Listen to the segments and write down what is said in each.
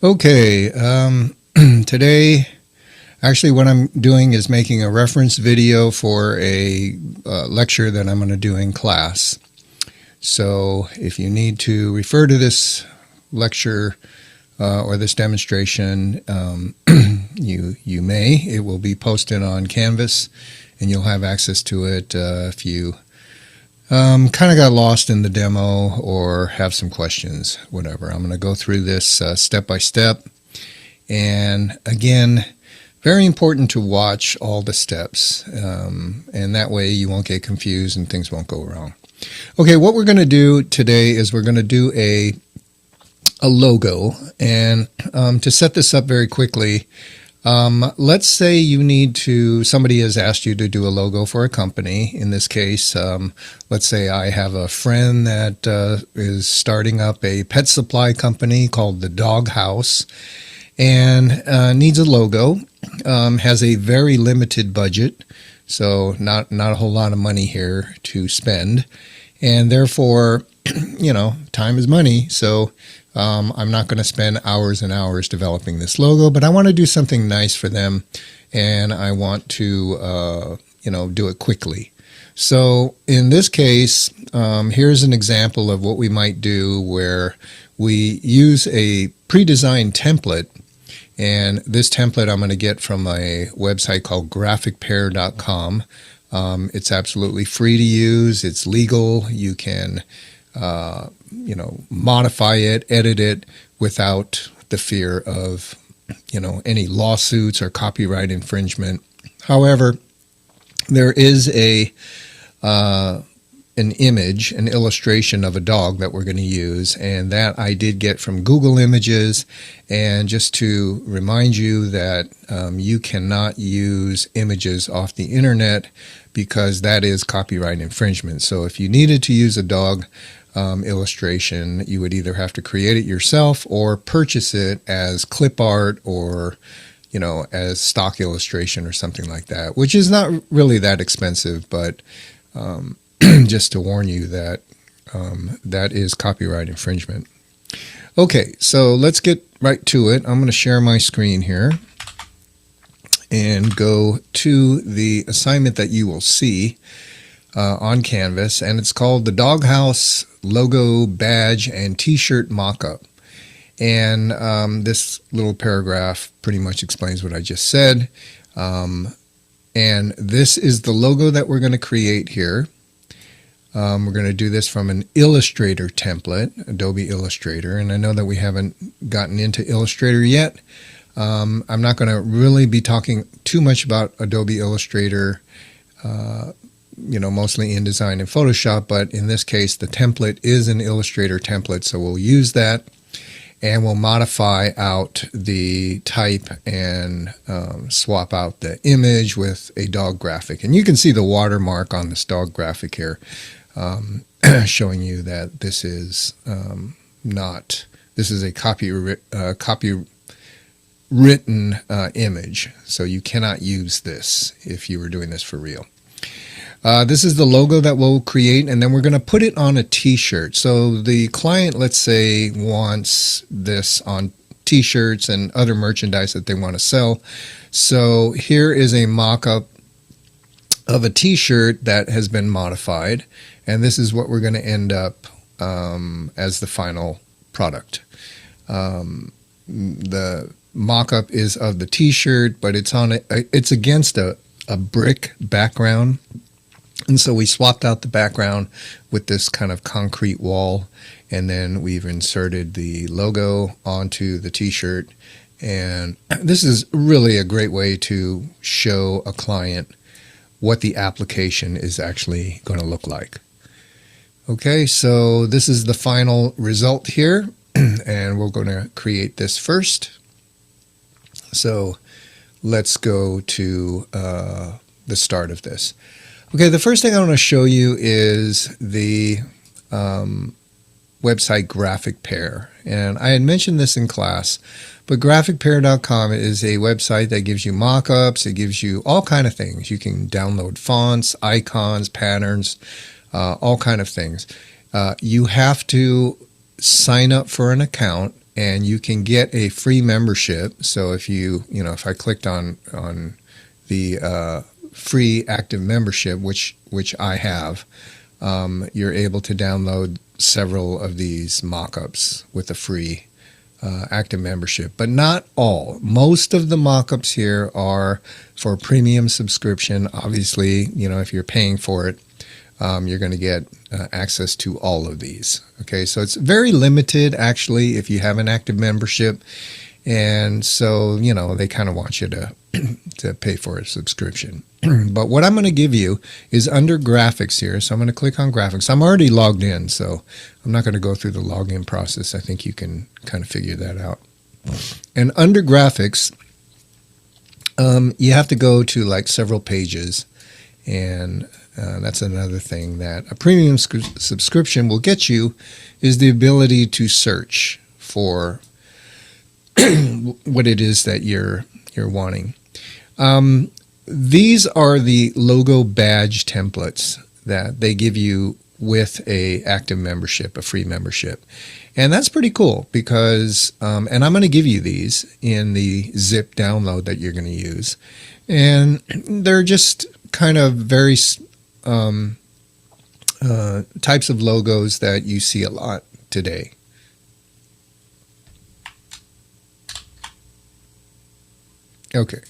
Okay, today, actually what I'm doing is making a reference video for a lecture that I'm going to do in class. So if you need to refer to this lecture or this demonstration, you may. It will be posted on Canvas and you'll have access to it if you kind of got lost in the demo or have some questions, whatever. I'm going to go through this step by step. And again, very important to watch all the steps. And that way you won't get confused and things won't go wrong. Okay, what we're going to do today is we're going to do a logo. And to set this up very quickly, let's say somebody has asked you to do a logo for a company. In this case, let's say I have a friend that is starting up a pet supply company called the Dog House and needs a logo, has a very limited budget, so not a whole lot of money here to spend, and therefore, time is money, so I'm not going to spend hours and hours developing this logo, but I want to do something nice for them, and I want to, do it quickly. So in this case, here's an example of what we might do where we use a pre-designed template, and this template I'm going to get from a website called graphicpair.com. It's absolutely free to use. It's legal. You can modify it, edit it without the fear of, any lawsuits or copyright infringement. However, there is an image, an illustration of a dog that we're going to use, and that I did get from Google Images. And just to remind you that you cannot use images off the internet because that is copyright infringement. So if you needed to use a dog illustration, you would either have to create it yourself or purchase it as clip art or as stock illustration or something like that, which is not really that expensive, but just to warn you that that is copyright infringement. Okay, so let's get right to it. I'm going to share my screen here and go to the assignment that you will see on Canvas, and it's called the Doghouse Logo Badge and T-Shirt Mockup. And this little paragraph pretty much explains what I just said. And this is the logo that we're going to create here. We're going to do this from an Illustrator template, Adobe Illustrator, and I know that we haven't gotten into Illustrator yet. I'm not going to really be talking too much about Adobe Illustrator, mostly InDesign and Photoshop, but in this case, the template is an Illustrator template, so we'll use that, and we'll modify out the type and swap out the image with a dog graphic. And you can see the watermark on this dog graphic here, showing you that this is this is a copywritten image, so you cannot use this if you were doing this for real. This is the logo that we'll create, and then we're going to put it on a t-shirt. So the client, let's say, wants this on t-shirts and other merchandise that they want to sell. So here is a mock-up of a t-shirt that has been modified, and this is what we're going to end up as the final product. The mock-up is of the t-shirt, but it's against a brick background. And so we swapped out the background with this kind of concrete wall, and then we've inserted the logo onto the t-shirt. And this is really a great way to show a client what the application is actually going to look like. Okay, so this is the final result here, and we're going to create this first. So let's go to the start of this. Okay, the first thing I want to show you is the website Graphic Pair. And I had mentioned this in class, but graphicpair.com is a website that gives you mock-ups. It gives you all kind of things. You can download fonts, icons, patterns, all kind of things. You have to sign up for an account and you can get a free membership. So if if I clicked on the free active membership, which I have, you're able to download several of these mock-ups with a free active membership, but not all. Most of the mock-ups here are for premium subscription. Obviously, if you're paying for it, you're going to get access to all of these. Okay, so it's very limited actually if you have an active membership, and so they kind of want you to to pay for a subscription. But what I'm going to give you is under graphics here. So I'm going to click on graphics. I'm already logged in, so I'm not going to go through the login process. I think you can kind of figure that out. And under graphics, you have to go to like several pages, and that's another thing that a premium subscription will get you, is the ability to search for what it is that you're wanting. These are the logo badge templates that they give you with a active membership, a free membership. And that's pretty cool because, and I'm going to give you these in the zip download that you're going to use. And they're just kind of very types of logos that you see a lot today. Okay.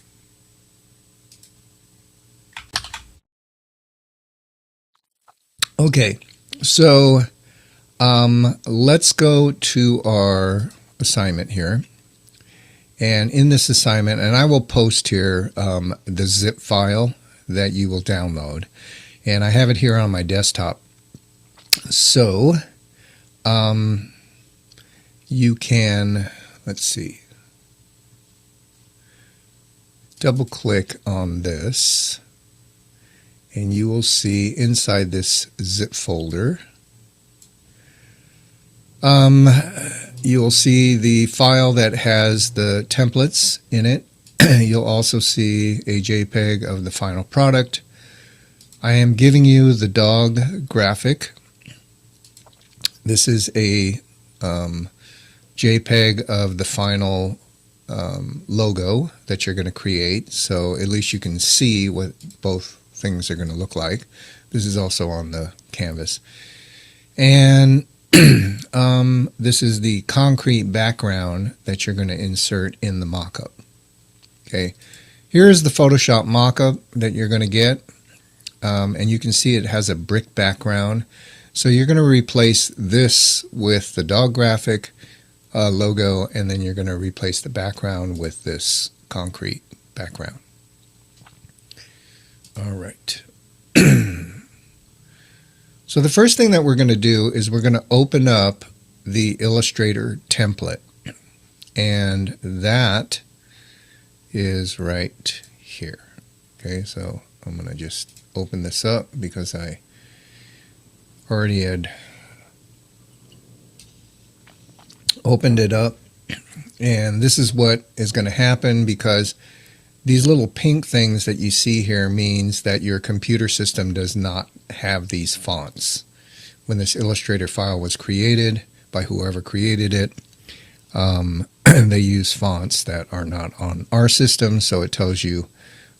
Okay, so let's go to our assignment here. And in this assignment, and I will post here the zip file that you will download. And I have it here on my desktop. So you can, let's see, double click on this, and you will see inside this zip folder, you'll see the file that has the templates in it. You'll also see a JPEG of the final product. I am giving you the dog graphic. This is a JPEG of the final logo that you're going to create, so at least you can see what both things are going to look like. This is also on the canvas. And this is the concrete background that you're going to insert in the mockup. Okay, here's the Photoshop mockup that you're going to get, and you can see it has a brick background. So you're going to replace this with the dog graphic logo, and then you're going to replace the background with this concrete background. All right. So the first thing that we're going to do is we're going to open up the Illustrator template, and that is right here. Okay, so I'm going to just open this up because I already had opened it up, and this is what is going to happen, because these little pink things that you see here means that your computer system does not have these fonts. When this Illustrator file was created by whoever created it, they use fonts that are not on our system, so it tells you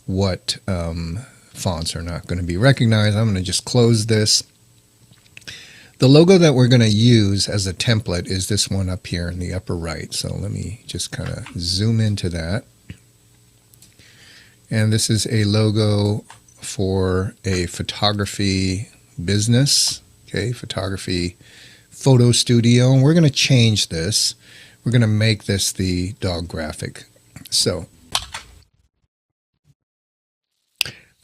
what fonts are not going to be recognized. I'm going to just close this. The logo that we're going to use as a template is this one up here in the upper right. So let me just kind of zoom into that. And this is a logo for a photography business, okay, photography photo studio. And we're going to change this. We're going to make this the dog graphic. So,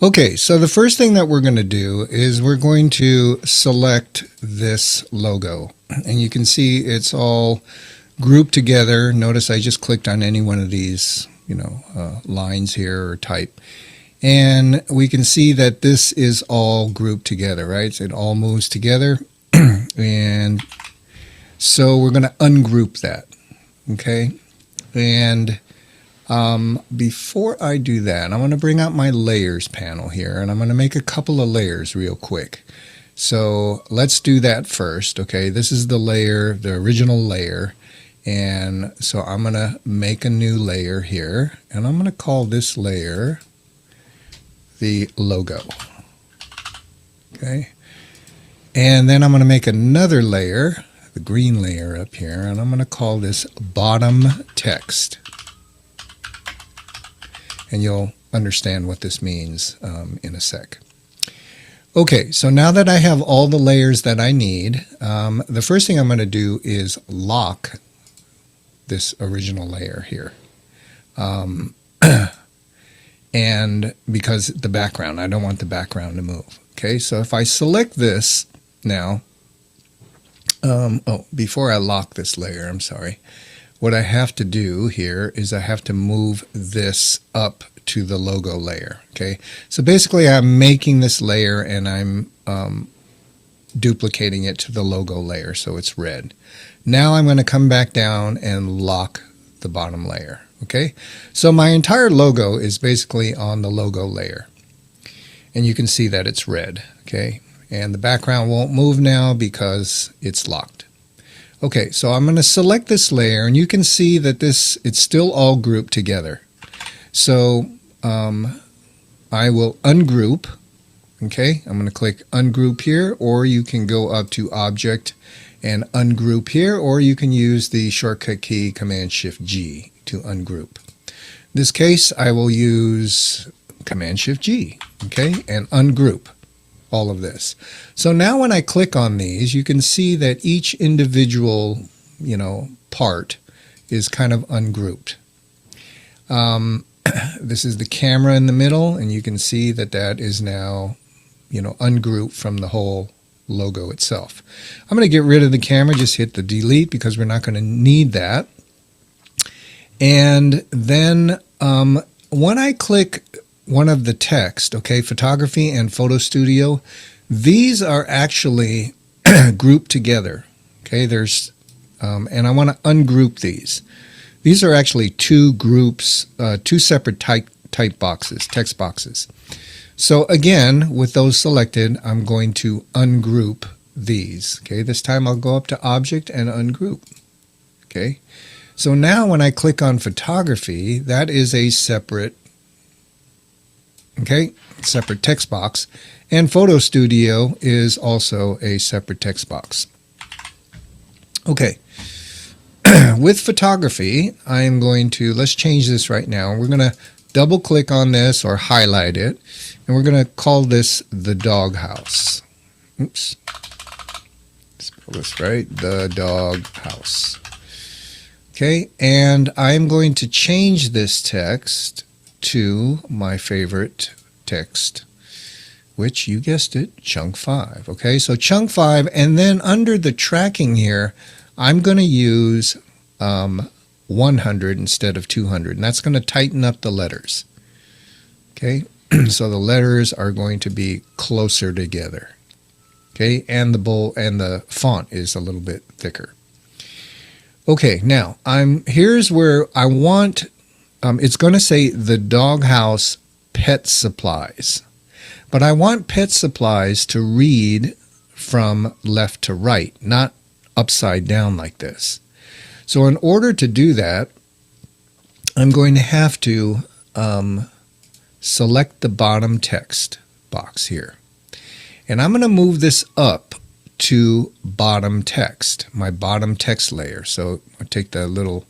okay, so the first thing that we're going to do is we're going to select this logo. And you can see it's all grouped together. Notice I just clicked on any one of these lines here or type, and we can see that this is all grouped together, right? It all moves together, and so we're going to ungroup that, okay? And before I do that, I'm going to bring out my layers panel here, and I'm going to make a couple of layers real quick. So let's do that first, okay? This is the layer, the original layer. And so I'm going to make a new layer here, and I'm going to call this layer the logo. Okay. And then I'm going to make another layer, the green layer up here, and I'm going to call this bottom text. And you'll understand what this means in a sec. Okay, so now that I have all the layers that I need, the first thing I'm going to do is lock this original layer here. And because the background, I don't want the background to move. Okay, so if I select this now, before I lock this layer, I'm sorry, what I have to do here is I have to move this up to the logo layer. Okay, so basically I'm making this layer and I'm duplicating it to the logo layer so it's red. Now I'm going to come back down and lock the bottom layer. Okay, so my entire logo is basically on the logo layer, and you can see that it's red. Okay, and the background won't move now because it's locked. Okay, so I'm going to select this layer, and you can see that it's still all grouped together. So I will ungroup. Okay, I'm going to click ungroup here, or you can go up to object and ungroup here, or you can use the shortcut key Command-Shift-G to ungroup. In this case, I will use Command-Shift-G, okay, and ungroup all of this. So now when I click on these, you can see that each individual, part is kind of ungrouped. This is the camera in the middle, and you can see that that is now, ungrouped from the whole logo itself. I'm going to get rid of the camera, just hit the delete because we're not going to need that. And then when I click one of the text, okay, photography and photo studio, these are actually grouped together. Okay, there's and I want to ungroup these. These are actually two groups, two separate type boxes, text boxes. So again, with those selected, I'm going to ungroup these. Okay, this time I'll go up to Object and Ungroup. Okay, so now when I click on Photography, that is a separate, separate text box, and Photo Studio is also a separate text box. Okay, with Photography, I am going to, let's change this right now. We're going to double click on this or highlight it, and we're going to call this the doghouse. Oops. Spell this right, the doghouse. Okay, and I'm going to change this text to my favorite text, which you guessed it, chunk 5. Okay, so chunk 5, and then under the tracking here, I'm going to use 100 instead of 200, and that's going to tighten up the letters. Okay, so the letters are going to be closer together. Okay, and the font is a little bit thicker. Okay, now here's where I want. It's going to say the doghouse pet supplies, but I want pet supplies to read from left to right, not upside down like this. So in order to do that, I'm going to have to select the bottom text box here. And I'm going to move this up to bottom text, my bottom text layer. So I'll take the little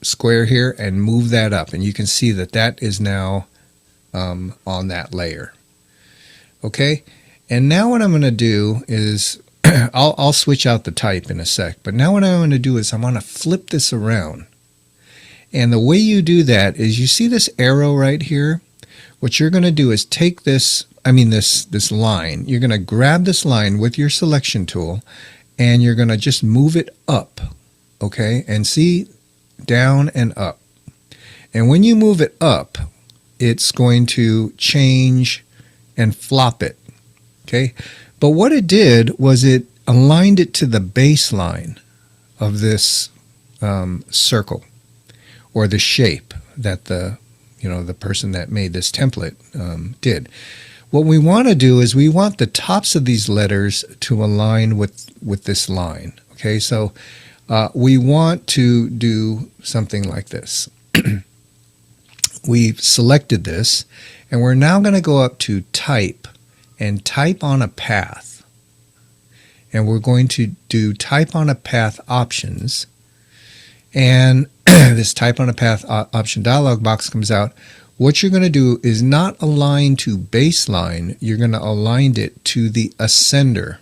square here and move that up. And you can see that that is now on that layer. Okay, and now what I'm going to do is I'll switch out the type in a sec, but now what I want to do is I want to flip this around. And the way you do that is you see this arrow right here? What you're going to do is take this line. You're going to grab this line with your selection tool, and you're going to just move it up, okay? And see, down and up. And when you move it up, it's going to change and flop it, okay? But what it did was it aligned it to the baseline of this circle, or the shape that the person that made this template did. What we want to do is we want the tops of these letters to align with this line. Okay, so We want to do something like this. We've selected this, and we're now going to go up to Type and type on a path. And we're going to do Type on a Path options. And this Type on a Path option dialog box comes out. What you're going to do is not align to baseline. You're going to align it to the ascender.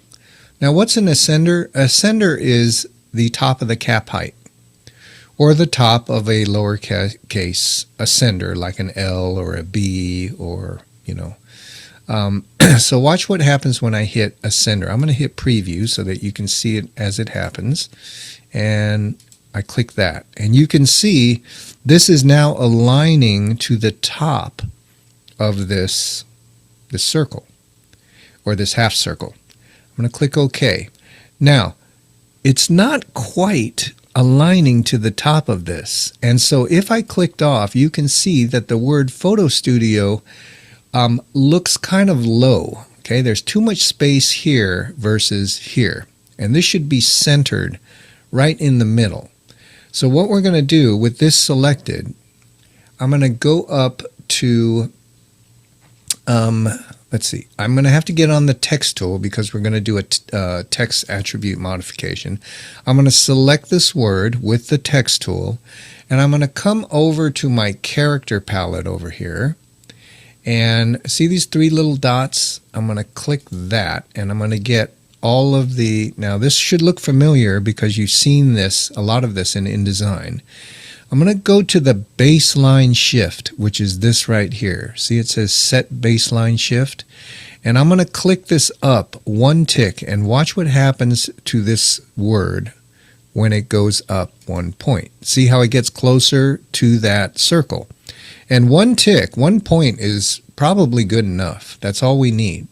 Now, what's an ascender? Ascender is the top of the cap height, or the top of a lowercase ascender, like an L or a B, or, so watch what happens when I hit ascender. I'm going to hit preview so that you can see it as it happens. And I click that. And you can see this is now aligning to the top of this circle, or this half circle. I'm going to click OK. Now, it's not quite aligning to the top of this. And so if I clicked off, you can see that the word Photo Studio looks kind of low. Okay, there's too much space here versus here. And this should be centered right in the middle. So what we're going to do with this selected, I'm going to go up to, let's see, I'm going to have to get on the text tool because we're going to do a text attribute modification. I'm going to select this word with the text tool, and I'm going to come over to my character palette over here. And see these three little dots? I'm going to click that, and I'm going to get all of the, now this should look familiar because you've seen this, a lot of this in InDesign. I'm going to go to the baseline shift, which is this right here. See, it says set baseline shift. And I'm going to click this up one tick and watch what happens to this word when it goes up 1 point. See how it gets closer to that circle. And one tick, 1 point is probably good enough. That's all we need.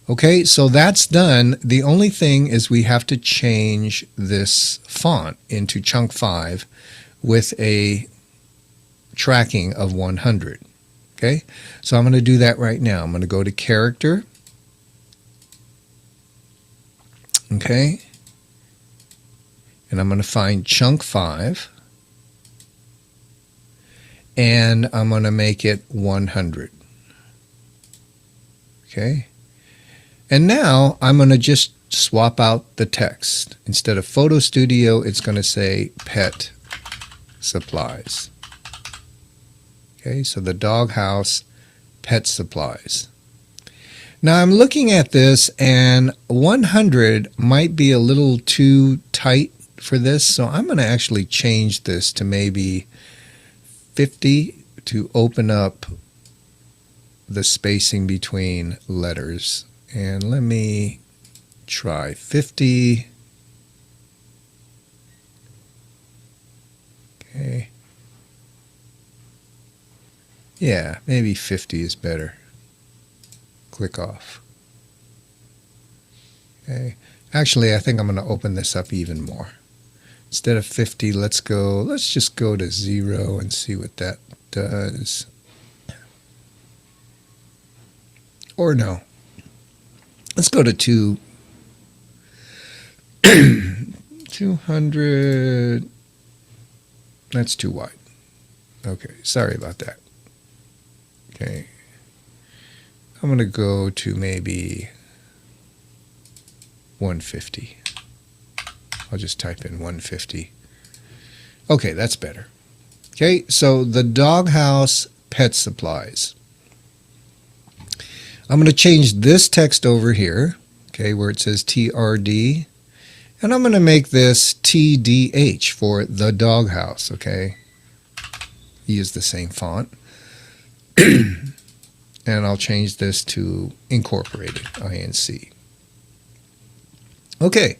Okay, so that's done. The only thing is we have to change this font into chunk 5 with a tracking of 100. Okay, so I'm going to do that right now. I'm going to go to character. Okay, and I'm going to find chunk 5. And I'm going to make it 100. Okay. And now I'm going to just swap out the text. Instead of Photo Studio, it's going to say Pet Supplies. Okay, so the doghouse pet supplies. Now I'm looking at this, and 100 might be a little too tight for this, so I'm going to actually change this to maybe 50 to open up the spacing between letters. And let me try 50. Okay. Yeah, maybe 50 is better. Click off. Okay. Actually, I think I'm going to open this up even more. Instead of 50, let's just go to 0 and see what that does. Or no. Let's go to 200. That's too wide. Okay, sorry about that. Okay. I'm going to go to maybe 150. I'll just type in 150. Okay, that's better. Okay, so the doghouse pet supplies. I'm going to change this text over here, okay, where it says TRD, and I'm going to make this TDH for the doghouse, okay? Use the same font. And I'll change this to incorporated, INC. Okay,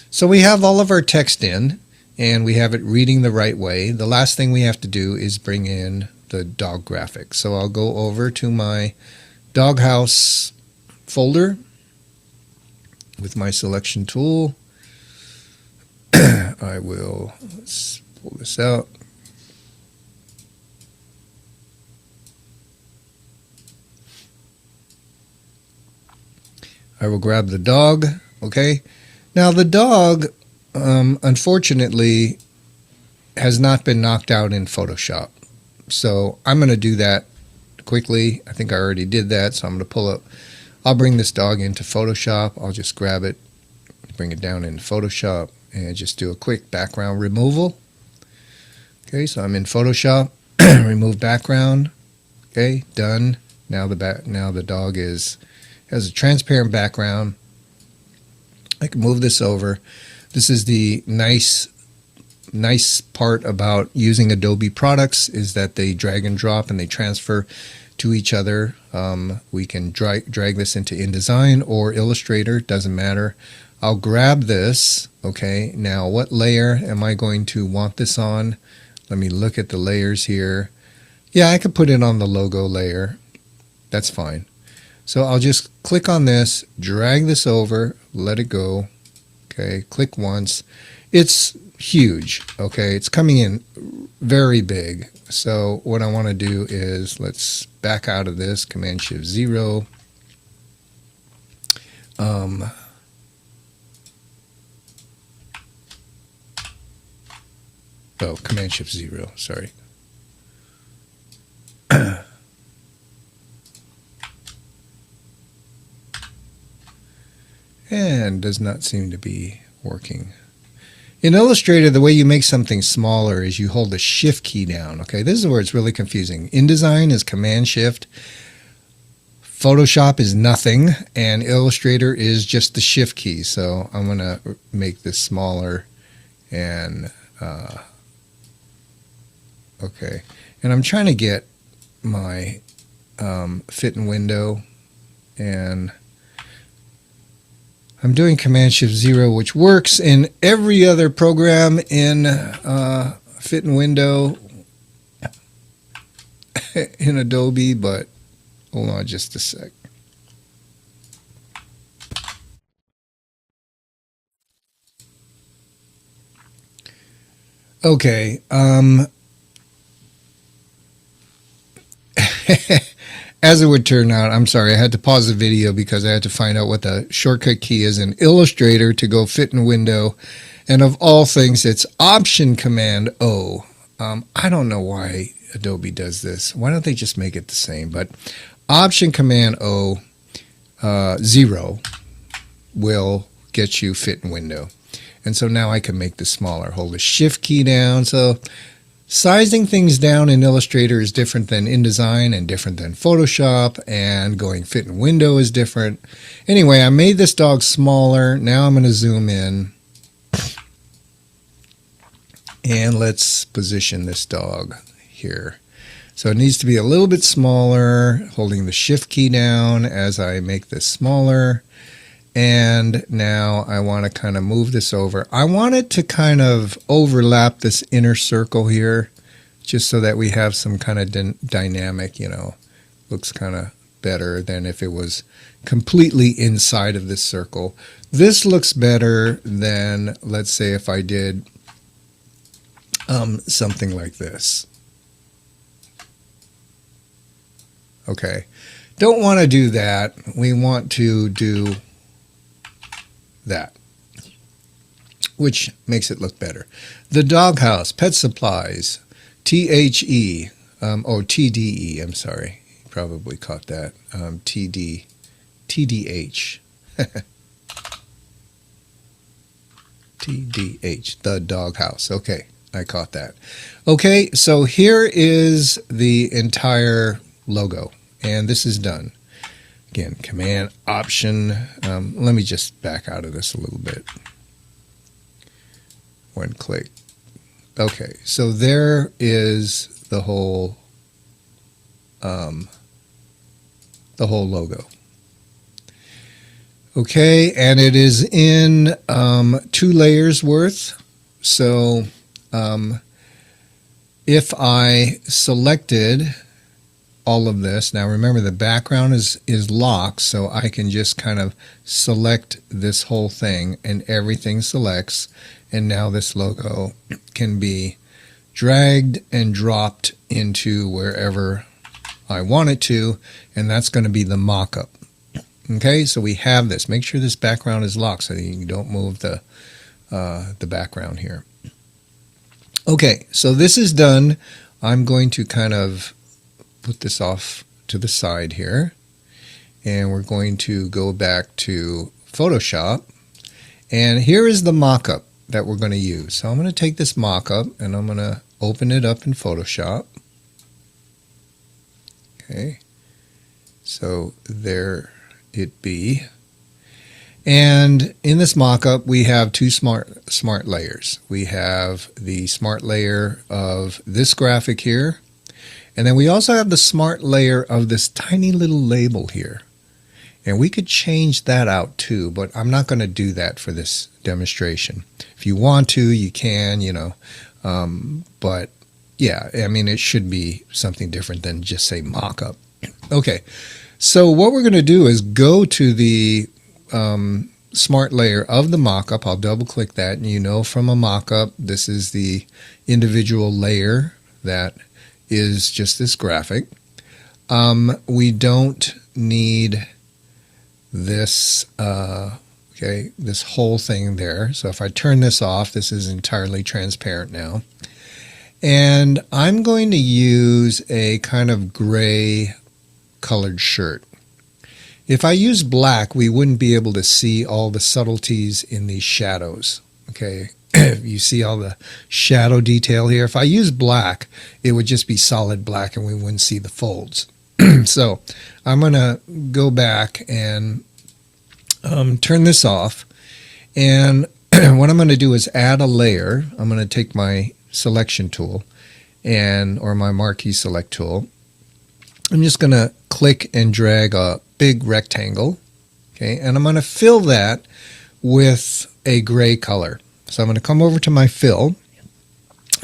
so we have all of our text in, and we have it reading the right way. The last thing we have to do is bring in the dog graphic. So I'll go over to my doghouse folder with my selection tool. I will, let's pull this out. I will grab the dog. Okay. Now the dog unfortunately, has not been knocked out in Photoshop. So I'm going to do that quickly. I think I already did that, so I'm going to pull up. I'll bring this dog into Photoshop. I'll just grab it, bring it down into Photoshop, and just do a quick background removal. Okay, so I'm in Photoshop, remove background. Okay, done. Now the dog has a transparent background. I can move this over. This is the nice part about using Adobe products, is that they drag and drop and they transfer to each other. We can drag this into InDesign or Illustrator, doesn't matter. I'll grab this. Okay, now what layer am I going to want this on? Let me look at the layers here. Yeah, I could put it on the logo layer. That's fine. So I'll just click on this, drag this over, let it go. Okay, click once. It's huge. Okay, it's coming in very big. So what I want to do is, let's back out of this, Command-Shift-0. Command-Shift-0, sorry. And does not seem to be working. In Illustrator, the way you make something smaller is you hold the Shift key down. Okay, this is where it's really confusing. InDesign is Command-Shift. Photoshop is nothing, and Illustrator is just the Shift key. So I'm going to make this smaller, and okay. And I'm trying to get my fit and window, and I'm doing Command-Shift-0, which works in every other program in fit and window in Adobe, but hold on just a sec. Okay. As it would turn out, I'm sorry, I had to pause the video because I had to find out what the shortcut key is in Illustrator to go fit in window. And of all things, it's Option Command O. I don't know why Adobe does this. Why don't they just make it the same? But Option Command O 0 will get you fit in window. And so now I can make this smaller. Hold the Shift key down. So sizing things down in Illustrator is different than InDesign and different than Photoshop, and going fit in window is different. Anyway, I made this dog smaller. Now I'm going to zoom in, and let's position this dog here. So it needs to be a little bit smaller, holding the Shift key down as I make this smaller. And now I want to kind of move this over. I want it to kind of overlap this inner circle here, just so that we have some kind of dynamic, looks kind of better than if it was completely inside of this circle. This looks better than, let's say, if I did something like this. Okay, don't want to do that. We want to do that, which makes it look better. The Doghouse, Pet Supplies, THE, TDE, I'm sorry, you probably caught that, TDH, TDH, the Doghouse. Okay, I caught that. Okay, so here is the entire logo, and this is done. Again, Command, Option. Let me just back out of this a little bit. One click. Okay, so there is the whole logo. Okay, and it is in 2 layers worth. So if I selected all of this, now remember the background is locked, so I can just kind of select this whole thing, and everything selects, and now this logo can be dragged and dropped into wherever I want it to, and that's going to be the mock-up. Okay, so we have this. Make sure this background is locked so that you don't move the the background here. Okay, so this is done. I'm going to kind of put this off to the side here, and we're going to go back to Photoshop, and here is the mock-up that we're going to use. So I'm going to take this mock-up and I'm going to open it up in Photoshop. Okay, so there it be. And in this mock-up, we have two smart layers. We have the smart layer of this graphic here, and then we also have the smart layer of this tiny little label here. And we could change that out too, but I'm not going to do that for this demonstration. If you want to, you can, but yeah, I mean, it should be something different than just say mock-up. Okay, so what we're going to do is go to the smart layer of the mockup. I'll double click that, and from a mockup, this is the individual layer that is just this graphic. We don't need this this whole thing there. So if I turn this off, this is entirely transparent now. And I'm going to use a kind of gray colored shirt. If I use black, we wouldn't be able to see all the subtleties in these shadows. Okay, you see all the shadow detail here. If I use black, it would just be solid black and we wouldn't see the folds. So I'm going to go back and turn this off. And what I'm going to do is add a layer. I'm going to take my selection tool or my marquee select tool. I'm just going to click and drag a big rectangle, okay, and I'm going to fill that with a gray color. So I'm going to come over to my fill.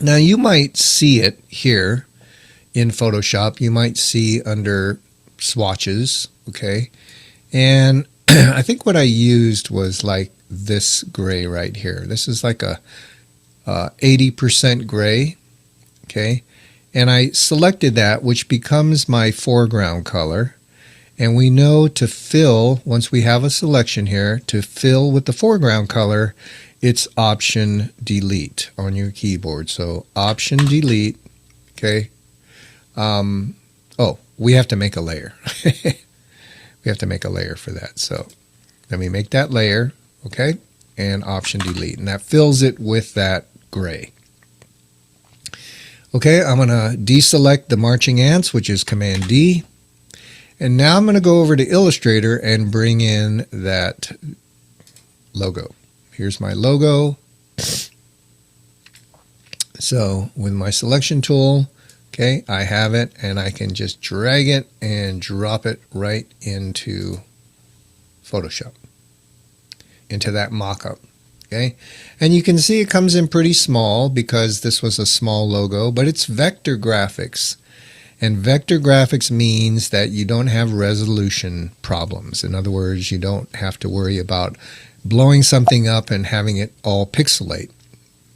Now you might see it here in Photoshop. You might see under swatches, okay, and I think what I used was like this gray right here. This is like a 80% gray, okay, and I selected that, which becomes my foreground color. And we know to fill, once we have a selection here, to fill with the foreground color, it's Option Delete on your keyboard. So Option Delete, okay. We have to make a layer. We have to make a layer for that. So let me make that layer, okay, and Option Delete. And that fills it with that gray. Okay, I'm going to deselect the marching ants, which is Command D. And now I'm going to go over to Illustrator and bring in that logo. Here's my logo. So with my selection tool, okay, I have it, and I can just drag it and drop it right into Photoshop, into that mock-up. Okay, and you can see it comes in pretty small because this was a small logo, but it's vector graphics. And vector graphics means that you don't have resolution problems. In other words, you don't have to worry about blowing something up and having it all pixelate.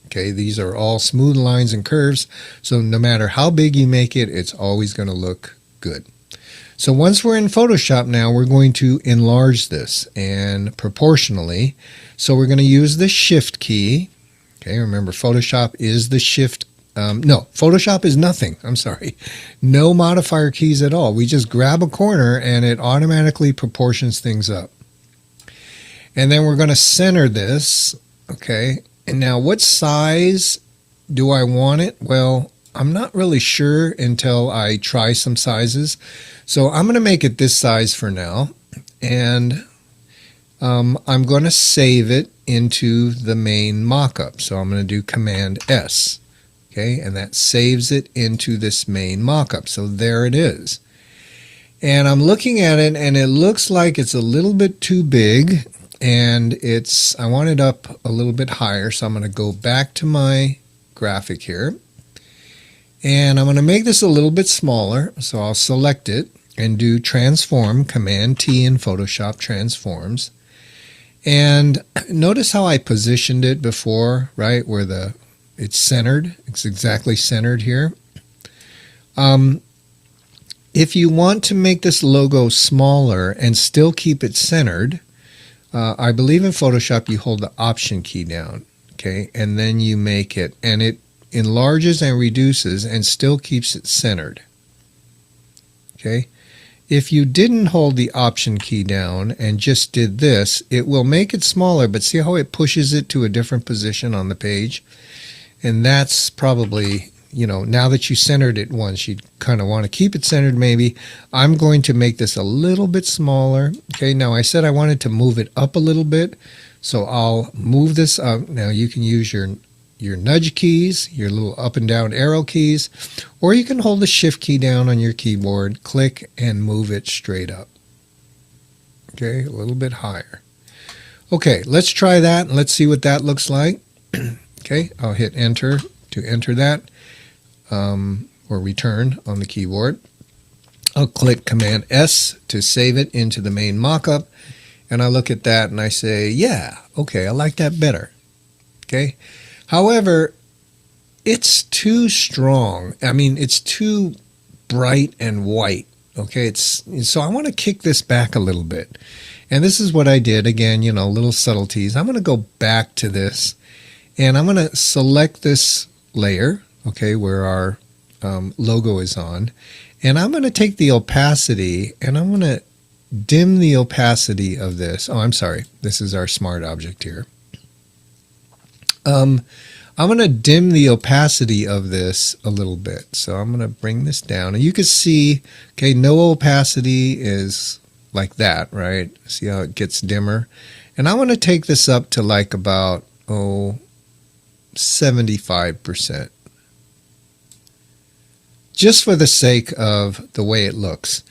Okay, these are all smooth lines and curves, so no matter how big you make it, it's always going to look good. So once we're in Photoshop now, we're going to enlarge this and proportionally. So we're going to use the Shift key. Okay, remember Photoshop is the Shift. No, Photoshop is nothing. I'm sorry. No modifier keys at all. We just grab a corner and it automatically proportions things up. And then we're going to center this. Okay, and now what size do I want it? Well, I'm not really sure until I try some sizes. So I'm going to make it this size for now. And I'm going to save it into the main mockup. So I'm going to do Command S. Okay, and that saves it into this main mockup. So there it is. And I'm looking at it, and it looks like it's a little bit too big, and I want it up a little bit higher. So I'm going to go back to my graphic here, and I'm going to make this a little bit smaller. So I'll select it and do Transform, Command T in Photoshop, Transforms. And notice how I positioned it before, right, where it's centered. It's exactly centered here. If you want to make this logo smaller and still keep it centered, I believe in Photoshop you hold the Option key down. Okay, and then you make it, and it enlarges and reduces and still keeps it centered. Okay, if you didn't hold the Option key down and just did this, it will make it smaller, but see how it pushes it to a different position on the page? And that's probably, you know, now that you centered it once, you kind of want to keep it centered maybe. I'm going to make this a little bit smaller. Okay, now I said I wanted to move it up a little bit, so I'll move this up. Now you can use your nudge keys, your little up and down arrow keys, or you can hold the Shift key down on your keyboard, click, and move it straight up. Okay, a little bit higher. Okay, let's try that and let's see what that looks like. Okay, I'll hit Enter to enter that, or return on the keyboard. I'll click Command S to save it into the main mockup, and I look at that and I say, yeah, okay, I like that better. Okay. However, it's too strong. I mean, it's too bright and white. Okay, so I want to kick this back a little bit. And this is what I did. Again, you know, little subtleties. I'm going to go back to this, and I'm going to select this layer, okay, where our logo is on. And I'm going to take the opacity, and I'm going to dim the opacity of this. Oh, I'm sorry. This is our smart object here. I'm going to dim the opacity of this a little bit. So I'm going to bring this down. And you can see, okay, no opacity is like that, right? See how it gets dimmer? And I want to take this up to like about, 75%. Just for the sake of the way it looks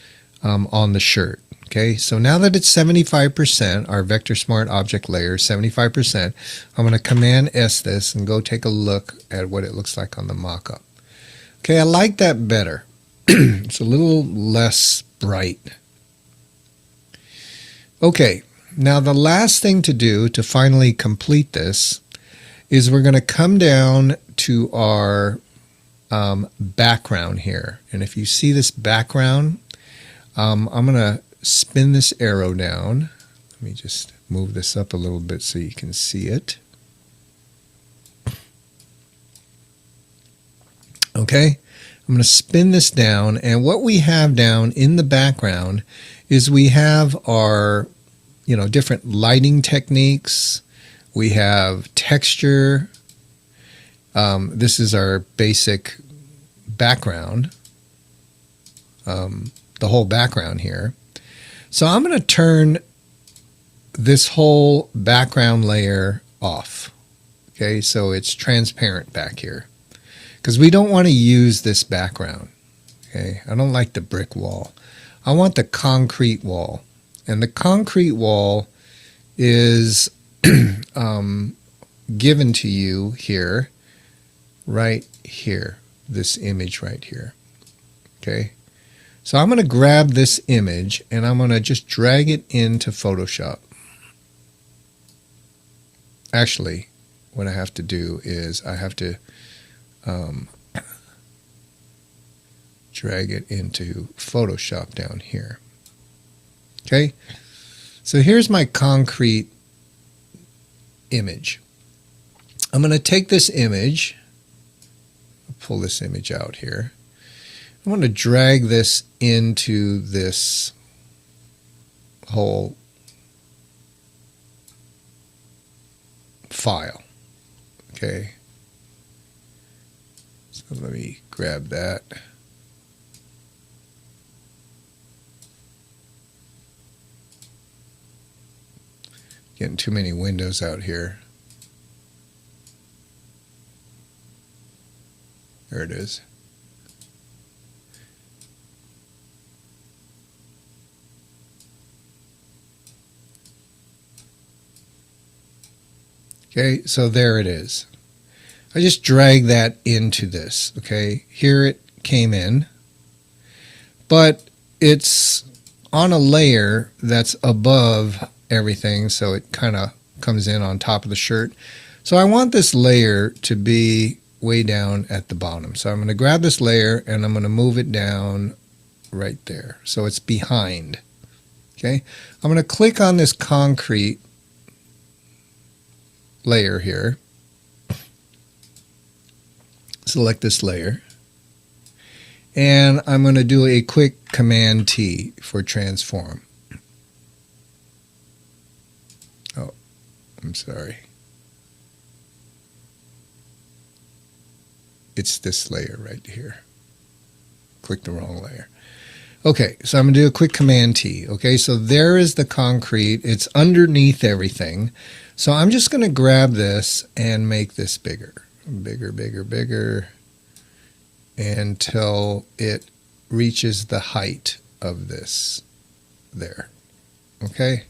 on the shirt. Okay, so now that it's 75%, our Vector Smart Object layer is 75%, I'm going to Command S this and go take a look at what it looks like on the mockup. Okay, I like that better. It's a little less bright. Okay, now the last thing to do to finally complete this is we're going to come down to our background here. And if you see this background, I'm going to spin this arrow down. Let me just move this up a little bit so you can see it. Okay, I'm going to spin this down, and what we have down in the background is we have our, you know, different lighting techniques. We have texture. This is our basic background, the whole background here. So I'm going to turn this whole background layer off. Okay, so it's transparent back here because we don't want to use this background. Okay, I don't like the brick wall. I want the concrete wall, and the concrete wall is given to you here, right here, this image right here. Okay. So I'm going to grab this image and I'm going to just drag it into Photoshop. Actually, what I have to do is I have to drag it into Photoshop down here. Okay, so here's my concrete image. I'm going to take this image, pull this image out here. I want to drag this into this whole file. Okay. So let me grab that. Getting too many windows out here. There it is. Okay, so there it is. I just drag that into this. Okay, here it came in, but it's on a layer that's above everything, so it kind of comes in on top of the shirt. So I want this layer to be way down at the bottom. So I'm going to grab this layer and I'm going to move it down right there. So it's behind. Okay, I'm going to click on this concrete layer here, select this layer, and I'm going to do a quick Command T for transform. Oh, I'm sorry. It's this layer right here. Click the wrong layer. Okay, so I'm going to do a quick Command T. Okay, so there is the concrete. It's underneath everything. So I'm just going to grab this and make this bigger. Bigger, bigger, bigger, until it reaches the height of this there. Okay,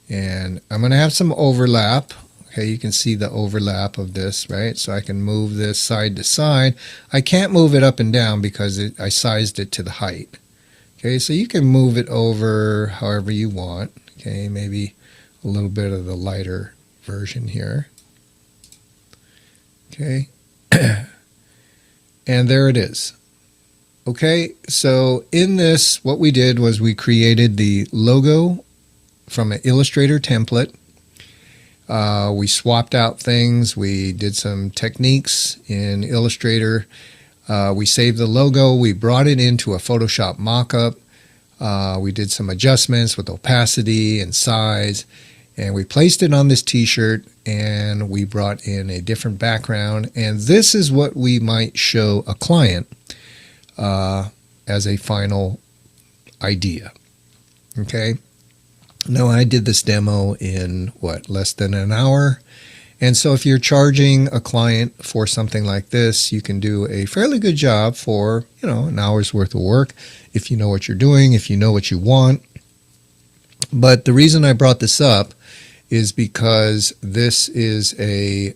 and I'm going to have some overlap. Okay, you can see the overlap of this, right? So I can move this side to side. I can't move it up and down because I sized it to the height. Okay, so you can move it over however you want. Okay, maybe a little bit of the lighter version here. Okay, and there it is. Okay, so in this, what we did was we created the logo from an Illustrator template. We swapped out things. We did some techniques in Illustrator. We saved the logo. We brought it into a Photoshop mockup. We did some adjustments with opacity and size. And we placed it on this t-shirt, and we brought in a different background. And this is what we might show a client as a final idea. Okay. Now, I did this demo in, less than an hour. And so if you're charging a client for something like this, you can do a fairly good job for, an hour's worth of work if you know what you're doing, if you know what you want. But the reason I brought this up is because this is a,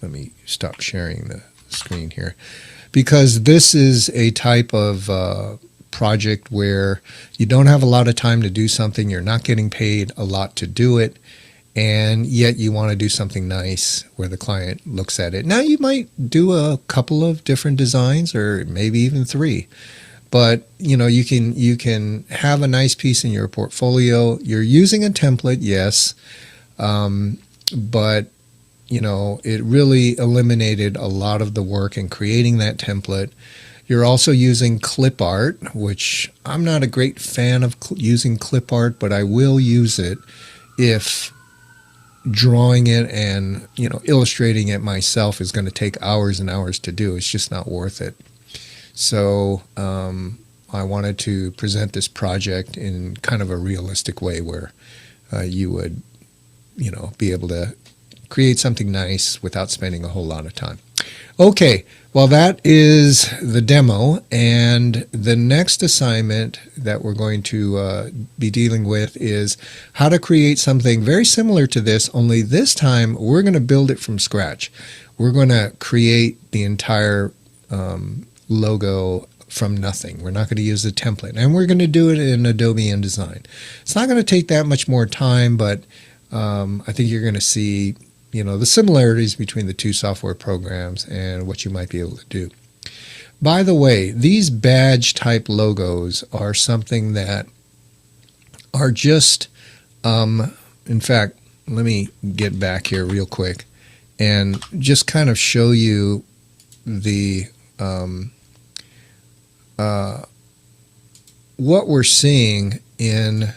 let me stop sharing the screen here, because this is a type of project where you don't have a lot of time to do something, you're not getting paid a lot to do it, and yet you want to do something nice where the client looks at it. Now, you might do a couple of different designs, or maybe even 3. But, you can have a nice piece in your portfolio. You're using a template, yes, but, it really eliminated a lot of the work in creating that template. You're also using clip art, which I'm not a great fan of using clip art, but I will use it if drawing it and, illustrating it myself is going to take hours and hours to do. It's just not worth it. So I wanted to present this project in kind of a realistic way where you would, be able to create something nice without spending a whole lot of time. Okay, well, that is the demo, and the next assignment that we're going to be dealing with is how to create something very similar to this, only this time we're going to build it from scratch. We're going to create the entire logo from nothing. We're not going to use a template, and we're going to do it in Adobe InDesign. It's not going to take that much more time, but I think you're going to see the similarities between the two software programs and what you might be able to do. By the way, these badge type logos are something that are just, in fact, let me get back here real quick and just kind of show you the what we're seeing in.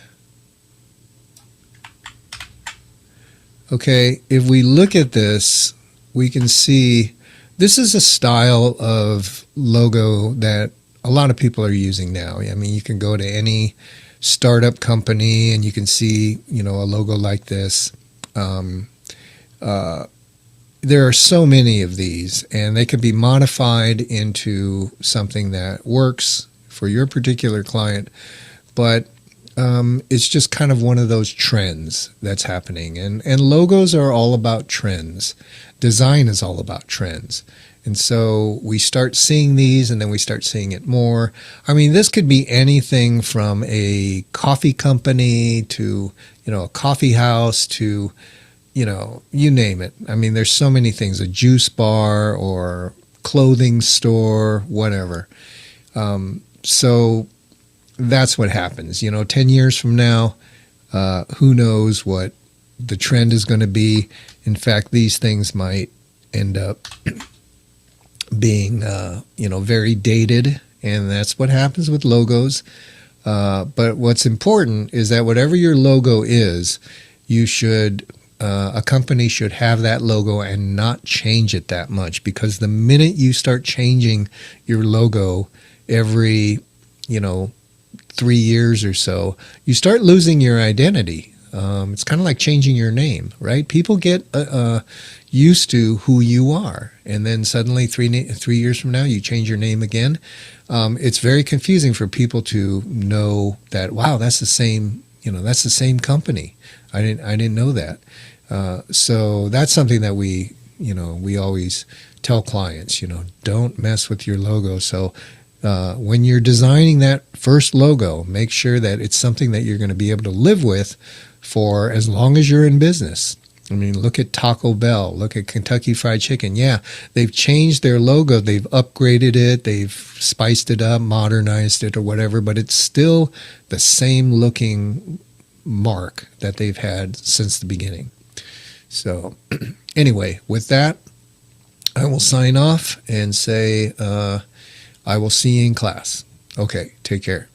Okay, if we look at this, we can see this is a style of logo that a lot of people are using now. I mean, you can go to any startup company and you can see, a logo like this. There are so many of these, and they can be modified into something that works for your particular client, but it's just kind of one of those trends that's happening. And logos are all about trends. Design is all about trends. And so we start seeing these, and then we start seeing it more. I mean, this could be anything from a coffee company to, a coffee house to, you name it. I mean, there's so many things, a juice bar or clothing store, whatever. So that's what happens. 10 years from now, who knows what the trend is going to be. In fact, these things might end up being, very dated. And that's what happens with logos. But what's important is that whatever your logo is, a company should have that logo and not change it that much, because the minute you start changing your logo every, 3 years or so, you start losing your identity. It's kind of like changing your name, right? People get used to who you are, and then suddenly 3 years from now, you change your name again. It's very confusing for people to know that, wow, that's the same company. I didn't know that. So that's something that we always tell clients, don't mess with your logo. So when you're designing that first logo, make sure that it's something that you're going to be able to live with for as long as you're in business. I mean, look at Taco Bell, look at Kentucky Fried Chicken. Yeah, they've changed their logo, they've upgraded it, they've spiced it up, modernized it or whatever, but it's still the same looking mark that they've had since the beginning. So anyway, with that, I will sign off and say I will see you in class. Okay, take care.